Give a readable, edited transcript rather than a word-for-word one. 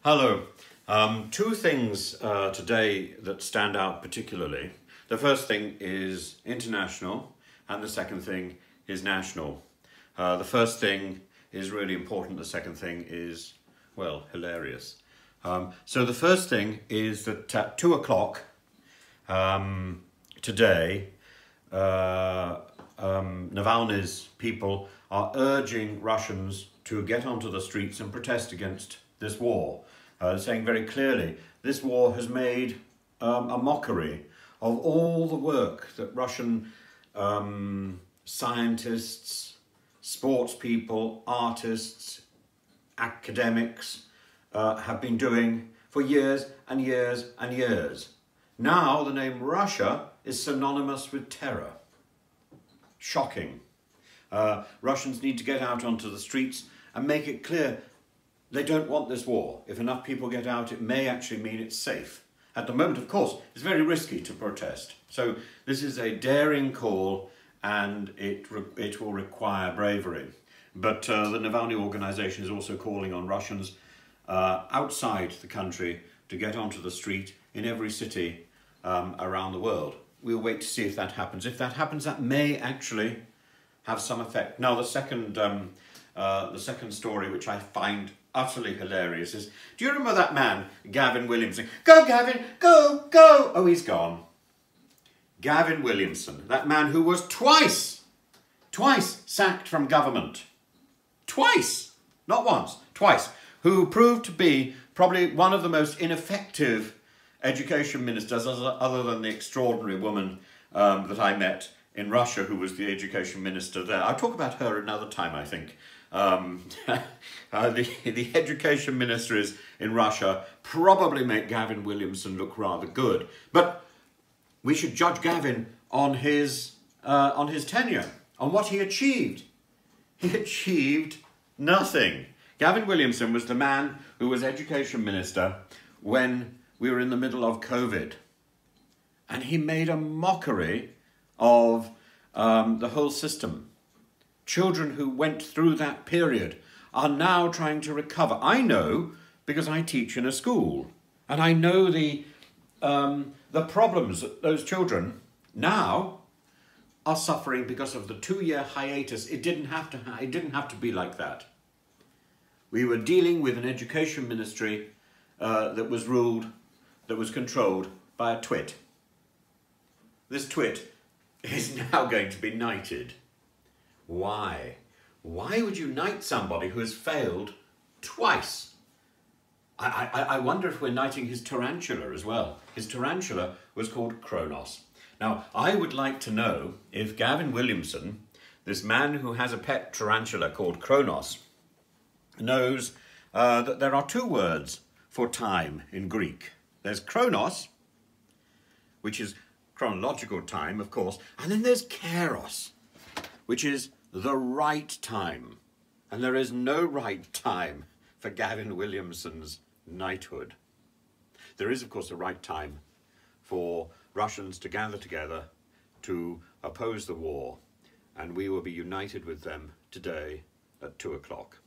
Hello. Two things today that stand out particularly. The first thing is international and the second thing is national. The first thing is really important. The second thing is, well, hilarious. So the first thing is that at 2 o'clock today, Navalny's people are urging Russians to get onto the streets and protest against this war, saying very clearly this war has made a mockery of all the work that Russian scientists, sports people, artists, academics have been doing for years and years and years. Now the name Russia is synonymous with terror. Shocking. Russians need to get out onto the streets and make it clear they don't want this war. If enough people get out, it may actually mean it's safe. At the moment, of course, it's very risky to protest. So this is a daring call and it will require bravery. But the Navalny organization is also calling on Russians outside the country to get onto the street in every city around the world. We'll wait to see if that happens. If that happens, that may actually have some effect. Now, the second story, which I find utterly hilarious, is, do you remember that man, Gavin Williamson? Go, Gavin, go, go! Oh, he's gone. Gavin Williamson, that man who was twice sacked from government. Twice, not once, twice. Who proved to be probably one of the most ineffective education ministers, other than the extraordinary woman that I met in Russia, who was the education minister there. I'll talk about her another time, I think. The education ministers in Russia probably make Gavin Williamson look rather good. But we should judge Gavin on his tenure, on what he achieved. He achieved nothing. Gavin Williamson was the man who was education minister when we were in the middle of COVID. And he made a mockery of the whole system. Children who went through that period are now trying to recover. I know because I teach in a school, and I know the problems that those children now are suffering because of the 2-year hiatus. It didn't have to be like that. We were dealing with an education ministry that was controlled by a twit. This twit is now going to be knighted. Why? Why would you knight somebody who has failed twice? I wonder if we're knighting his tarantula as well. His tarantula was called Kronos. Now, I would like to know if Gavin Williamson, this man who has a pet tarantula called Kronos, knows that there are two words for time in Greek. There's Kronos, which is chronological time, of course, and then there's Kairos, which is the right time. And there is no right time for Gavin Williamson's knighthood. There is, of course, a right time for Russians to gather together to oppose the war, and we will be united with them today at 2 o'clock.